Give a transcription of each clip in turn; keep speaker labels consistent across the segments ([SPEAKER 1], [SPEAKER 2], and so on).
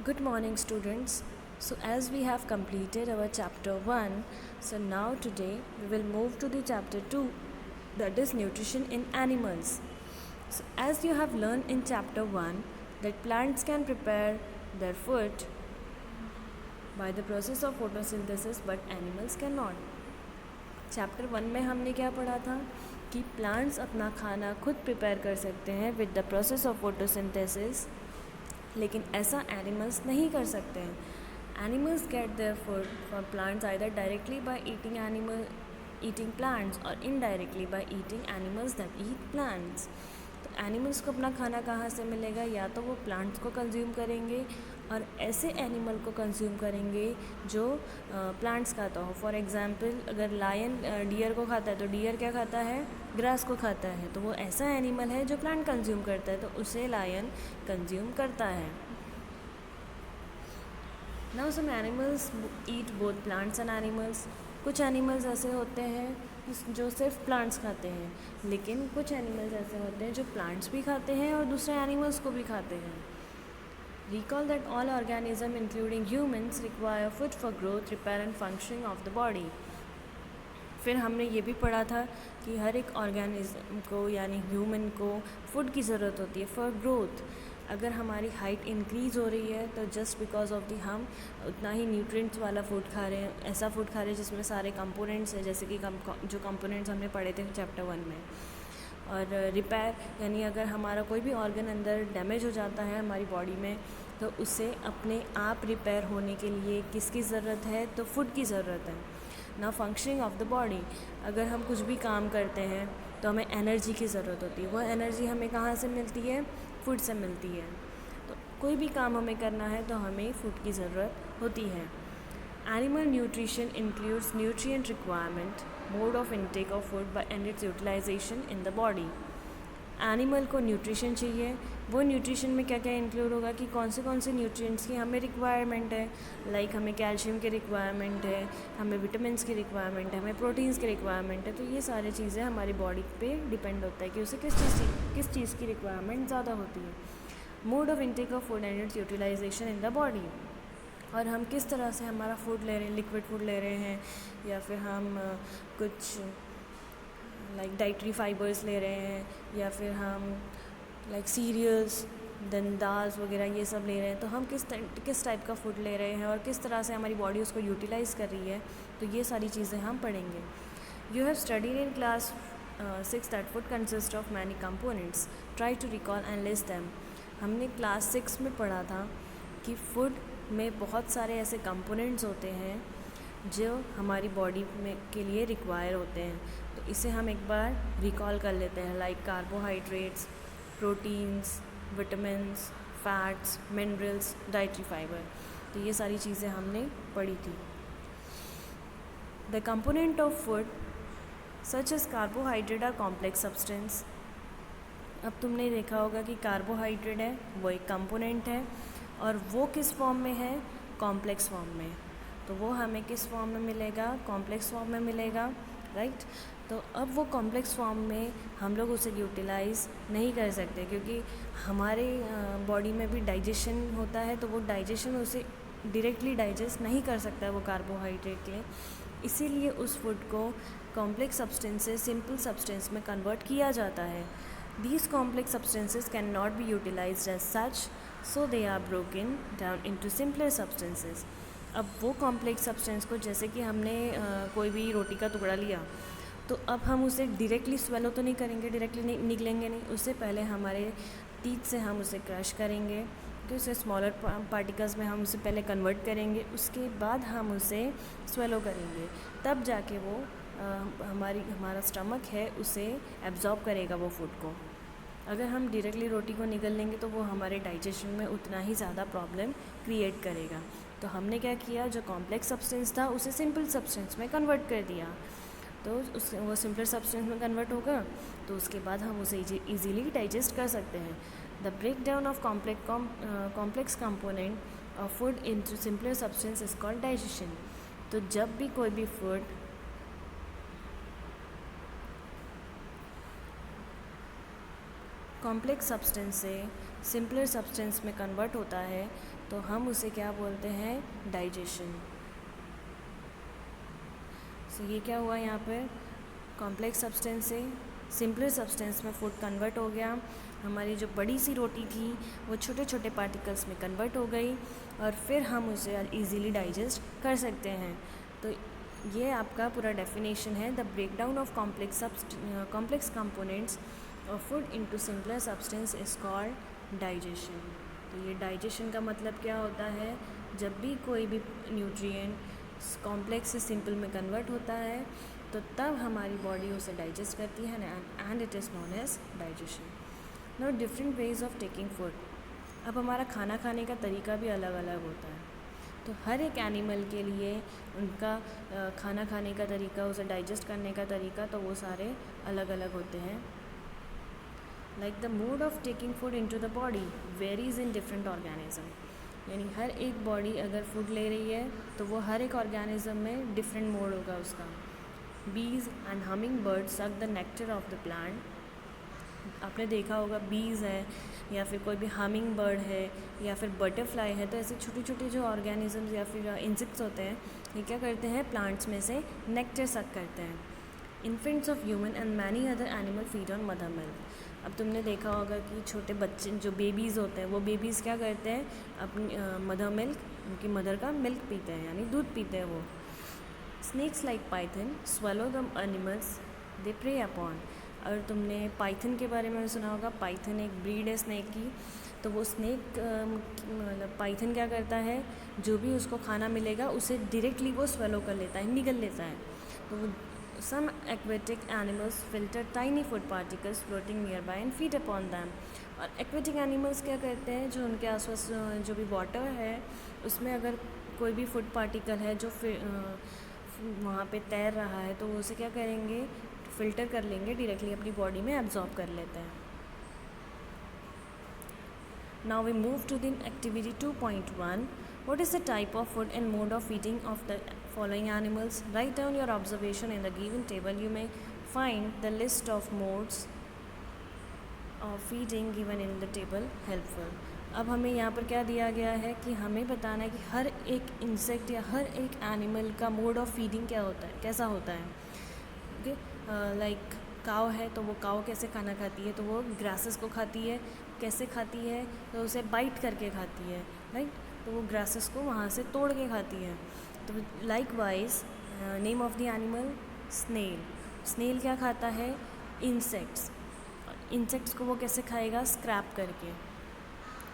[SPEAKER 1] Good morning, students. So, as we have completed our chapter 1, so now today we will move to the chapter 2, that is nutrition in animals. So, as you have learned in chapter 1 that plants can prepare their food by the process of photosynthesis but animals cannot. Chapter 1 में हमने क्या पढ़ा था कि plants अपना खाना खुद prepare कर सकते हैं with the process of photosynthesis, लेकिन ऐसा एनिमल्स नहीं कर सकते हैं। Animals get their food from plants either directly by eating plants और indirectly by eating animals that eat plants. तो एनिमल्स को अपना खाना कहाँ से मिलेगा? या तो वो प्लांट्स को कंज्यूम करेंगे और ऐसे एनिमल को कंज्यूम करेंगे जो प्लांट्स खाता हो। फॉर एग्जांपल, अगर लायन डियर को खाता है तो डियर क्या खाता है? ग्रास को खाता है। तो वो ऐसा एनिमल है जो प्लांट कंज्यूम करता है, तो उसे लायन कंज्यूम करता है। Now some animals eat both plants and animals. कुछ एनिमल्स ऐसे होते हैं जो सिर्फ प्लांट्स खाते हैं, लेकिन कुछ एनिमल्स ऐसे होते हैं जो प्लांट्स भी खाते हैं और दूसरे एनिमल्स को भी खाते हैं। Recall that all organisms including humans require food for growth, repair and functioning of the body. फिर हमने ये भी पढ़ा था कि हर एक ऑर्गेनिज्म को यानी ह्यूमन को फूड की ज़रूरत होती है फॉर ग्रोथ। अगर हमारी हाइट इंक्रीज़ हो रही है तो जस्ट बिकॉज ऑफ दी हम उतना ही न्यूट्रिएंट्स वाला फूड खा रहे हैं, ऐसा फूड खा रहे हैं जिसमें सारे कंपोनेंट्स हैं, जैसे कि जो कंपोनेंट्स हमने पढ़े थे चैप्टर 1 में। और रिपेयर यानी अगर हमारा कोई भी ऑर्गन अंदर डैमेज हो जाता है हमारी बॉडी में, तो उसे अपने आप रिपेयर होने के लिए किसकी ज़रूरत है? तो फूड की ज़रूरत है ना। फंक्शनिंग ऑफ द बॉडी, अगर हम कुछ भी काम करते हैं तो हमें एनर्जी की ज़रूरत होती है। वह एनर्जी हमें कहाँ से मिलती है? फूड से मिलती है। तो कोई भी काम हमें करना है तो हमें फूड की ज़रूरत होती है। Animal nutrition includes nutrient requirement, mode of intake of food and its utilisation in the body. Animal को न्यूट्रिशन चाहिए। वो न्यूट्रिशन में क्या क्या इंक्लूड होगा कि कौन से न्यूट्रिएंट्स की हमें रिक्वायरमेंट है। लाइक हमें कैल्शियम की रिक्वायरमेंट है, हमें विटामिन्स की रिक्वायरमेंट है, हमें प्रोटीन्स की रिक्वायरमेंट है। तो ये सारी चीज़ें हमारी बॉडी पे डिपेंड होता है कि उसे किस चीज़ की रिक्वायरमेंट ज़्यादा होती है। Mode of intake of food and its utilisation in the body, और हम किस तरह से हमारा फूड ले रहे हैं, लिक्विड फूड ले रहे हैं या फिर हम कुछ लाइक डाइटरी फाइबर्स ले रहे हैं, या फिर हम लाइक सीरियल्स देन दाल्स वगैरह ये सब ले रहे हैं। तो हम किस टाइप का फूड ले रहे हैं और किस तरह से हमारी बॉडी उसको यूटिलाइज़ कर रही है, तो ये सारी चीज़ें हम पढ़ेंगे। You have studied in class 6 that food consist of many components, try to recall and list them. हमने क्लास 6 में पढ़ा था कि फूड में बहुत सारे ऐसे कंपोनेंट्स होते हैं जो हमारी बॉडी में के लिए रिक्वायर होते हैं। तो इसे हम एक बार रिकॉल कर लेते हैं, like carbohydrates, proteins, vitamins, fats, minerals, dietary fibre. तो ये सारी चीज़ें हमने पढ़ी थी। The component of food such as carbohydrate are complex substance. अब तुमने देखा होगा कि कार्बोहाइड्रेट है वो एक कंपोनेंट है, और वो किस फॉर्म में है? कॉम्प्लेक्स फॉर्म में। तो वो हमें किस फॉर्म में मिलेगा? कॉम्प्लेक्स फॉर्म में मिलेगा, राइट। तो अब वो कॉम्प्लेक्स फॉर्म में हम लोग उसे यूटिलाइज़ नहीं कर सकते, क्योंकि हमारे बॉडी में भी डाइजेशन होता है, तो वो डाइजेशन उसे डायरेक्टली डाइजेस्ट नहीं कर सकता है वो कार्बोहाइड्रेट के। इसीलिए उस फूड को कॉम्प्लेक्स सब्सटेंस से सिंपल सब्सटेंस में कन्वर्ट किया जाता है। These complex substances cannot be utilized as such, so they are broken down into simpler substances. अब वो कॉम्प्लेक्स सब्सटेंस को, जैसे कि हमने कोई भी रोटी का टुकड़ा लिया, तो अब हम उसे डायरेक्टली स्वेलो तो नहीं करेंगे, डायरेक्टली निकलेंगे नहीं। उससे पहले हमारे टीथ से हम उसे क्रश करेंगे, तो उसे स्मॉलर पार्टिकल्स में हम उसे पहले कन्वर्ट करेंगे, उसके बाद हम उसे स्वेलो करेंगे, तब जाके वो हमारा स्टमक है उसे एब्जॉर्ब करेगा वो फूड को। अगर हम डायरेक्टली रोटी को निगल लेंगे तो वो हमारे डाइजेशन में उतना ही ज़्यादा प्रॉब्लम क्रिएट करेगा। तो हमने क्या किया, जो कॉम्प्लेक्स सब्सटेंस था उसे सिंपल सब्सटेंस में कन्वर्ट कर दिया। तो वो सिंपल सब्सटेंस में कन्वर्ट होगा तो उसके बाद हम उसे ईजीली डाइजेस्ट कर सकते हैं। The breakdown of complex component of food into simpler substance is called digestion. तो जब भी कोई भी फूड कॉम्प्लेक्स सब्सटेंस से सिंपलर सब्सटेंस में कन्वर्ट होता है तो हम उसे क्या बोलते हैं, डाइजेशन। सो ये क्या हुआ यहाँ पर, कॉम्प्लेक्स सब्सटेंस से सिंपलर सब्सटेंस में फूड कन्वर्ट हो गया, हमारी जो बड़ी सी रोटी थी वो छोटे छोटे पार्टिकल्स में कन्वर्ट हो गई और फिर हम उसे इजीली डाइजेस्ट कर सकते हैं। तो ये आपका पूरा डेफिनेशन है, the breakdown of complex components of food into simpler substance is called digestion. तो ये डाइजेशन का मतलब क्या होता है, जब भी कोई भी न्यूट्रिएंट कॉम्प्लेक्स से सिंपल में कन्वर्ट होता है तो तब हमारी बॉडी उसे डाइजेस्ट करती है and it is known as digestion. Now different ways of taking food. अब हमारा खाना खाने का तरीका भी अलग अलग होता है, तो हर एक एनिमल के लिए उनका खाना खाने का तरीका, उसे डाइजेस्ट करने का तरीका, तो वो सारे अलग अलग होते हैं। Like the mode of taking food into the body varies in different organism, यानी हर एक बॉडी अगर फूड ले रही है तो वो हर एक ऑर्गेनिज्म में डिफरेंट मोड होगा उसका। बीज and humming bird suck the nectar of the plant. आपने देखा होगा बीज है या फिर कोई भी हमिंग बर्ड है या फिर बटरफ्लाई है, तो ऐसे छोटे छोटे जो ऑर्गेनिजम्स या फिर इंसेक्ट्स होते हैं ये क्या करते हैं, प्लांट्स में से नेक्टर सक करते हैं। Infants of human and many other animal feed on mother milk. अब तुमने देखा होगा कि छोटे बच्चे जो बेबीज़ होते हैं वो बेबीज़ क्या करते हैं, अपनी मदर मिल्क, उनकी मदर का मिल्क पीते हैं, यानी दूध पीते हैं वो। Snakes like python swallow the animals they prey upon. और तुमने पाइथन के बारे में सुना होगा, पाइथन एक ब्रीड है स्नेक की। तो वो स्नेक मतलब पाइथन क्या करता है, जो भी उसको खाना मिलेगा उसे डायरेक्टली वो स्वेलो कर लेता है, निगल लेता है। तो वो some aquatic animals filter tiny food particles floating nearby and feed upon them. और एक्वेटिक एनिमल्स क्या करते हैं, जो उनके आसपास जो भी वाटर है उसमें अगर कोई भी फूड पार्टिकल है जो वहाँ पे तैर रहा है तो वो उसे क्या करेंगे, फ़िल्टर कर लेंगे, डायरेक्टली अपनी बॉडी में एब्जॉर्ब कर लेते हैं। Now we move to the activity 2.1। What is the type of food and mode of feeding of the following animals? Write down your observation in the given table. You may find the list of modes of feeding given in the table helpful. अब हमें यहाँ पर क्या दिया गया है कि हमें बताना है कि हर एक इंसेक्ट या हर एक एनिमल का मोड ऑफ फीडिंग क्या होता है, कैसा होता है। ओके, लाइक काव है तो वो काव कैसे खाना खाती है, तो वो ग्रासेस को खाती है। कैसे खाती है, तो उसे बाइट करके खाती है, राइट। तो वो ग्रासेस को वहाँ से तोड़ के खाती है। तो likewise name of the animal snail. Snail क्या खाता है, इंसेक्ट्स। इंसेक्ट्स को वो कैसे खाएगा, स्क्रैप करके।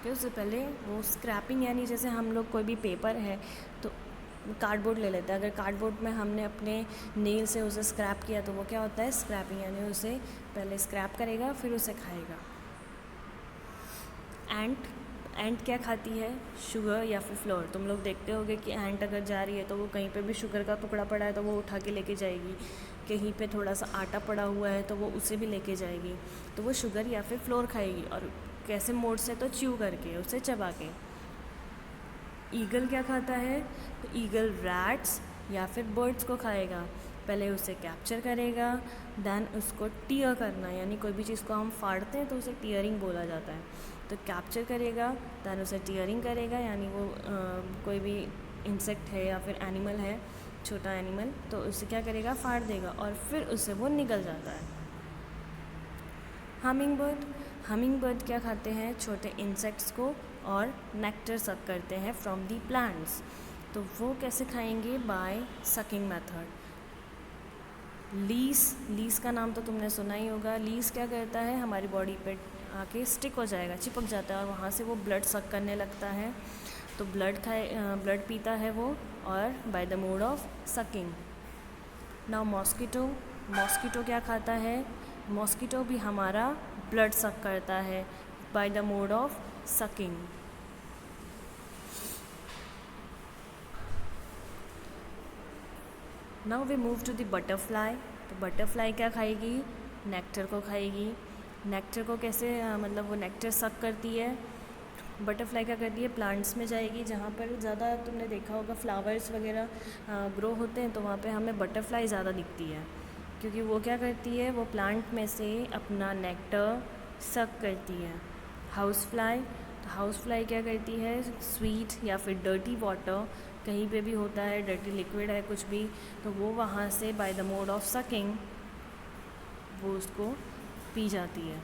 [SPEAKER 1] कि उससे पहले वो स्क्रैपिंग, यानी जैसे हम लोग कोई भी पेपर है तो कार्डबोर्ड ले लेते हैं, अगर कार्डबोर्ड में हमने अपने नेल से उसे स्क्रैप किया तो वो क्या होता है, स्क्रैपिंग, यानी उसे पहले स्क्रैप करेगा फिर उसे खाएगा। एंट क्या खाती है, शुगर या फिर फ्लोर। तुम लोग देखते होगे कि एंट अगर जा रही है तो वो कहीं पे भी शुगर का टुकड़ा पड़ा है तो वो उठा के लेके जाएगी, कहीं पे थोड़ा सा आटा पड़ा हुआ है तो वो उसे भी लेके जाएगी। तो वो शुगर या फिर फ्लोर खाएगी, और कैसे मोड से, तो च्यू करके, उसे चबा के। ईगल क्या खाता है, तो ईगल रैट्स या फिर बर्ड्स को खाएगा। पहले उसे कैप्चर करेगा, देन उसको टीयर करना, यानी कोई भी चीज़ को हम फाड़ते हैं तो उसे टीयरिंग बोला जाता है। तो कैप्चर करेगा, देन उसे टीयरिंग करेगा, यानी वो कोई भी इंसेक्ट है या फिर एनिमल है, छोटा एनिमल, तो उसे क्या करेगा, फाड़ देगा और फिर उससे वो निकल जाता है। हमिंग बर्ड क्या खाते हैं, छोटे इंसेक्ट्स को और नेक्टर सक करते हैं फ्रॉम दी प्लांट्स। तो वो कैसे खाएंगे, बाय सकिंग मेथड। लीस का नाम तो तुमने सुना ही होगा। लीस क्या करता है, हमारी बॉडी पे आके स्टिक हो जाएगा, चिपक जाता है और वहाँ से वो ब्लड सक करने लगता है। तो ब्लड पीता है वो, और bye the mode of sucking. Now mosquito क्या खाता है, मॉस्किटो भी हमारा ब्लड सक करता है by the mode of sucking. Now we move to the butterfly. तो बटरफ्लाई क्या खाएगी, नेक्टर को खाएगी। नेक्टर को कैसे, मतलब वो नेक्टर सक करती है। बटरफ्लाई क्या करती है, प्लांट्स में जाएगी जहाँ पर ज़्यादा, तुमने देखा होगा फ्लावर्स वगैरह ग्रो होते हैं तो वहाँ पे हमें बटरफ्लाई ज़्यादा दिखती है, क्योंकि वो क्या करती है, वो प्लांट में से अपना नेक्टर सक करती है। हाउस फ्लाई, तो हाउस फ्लाई क्या करती है, स्वीट या फिर डर्टी वाटर कहीं पे भी होता है, डर्टी लिक्विड है कुछ भी, तो वो वहाँ से bye the mode of sucking वो उसको पी जाती है।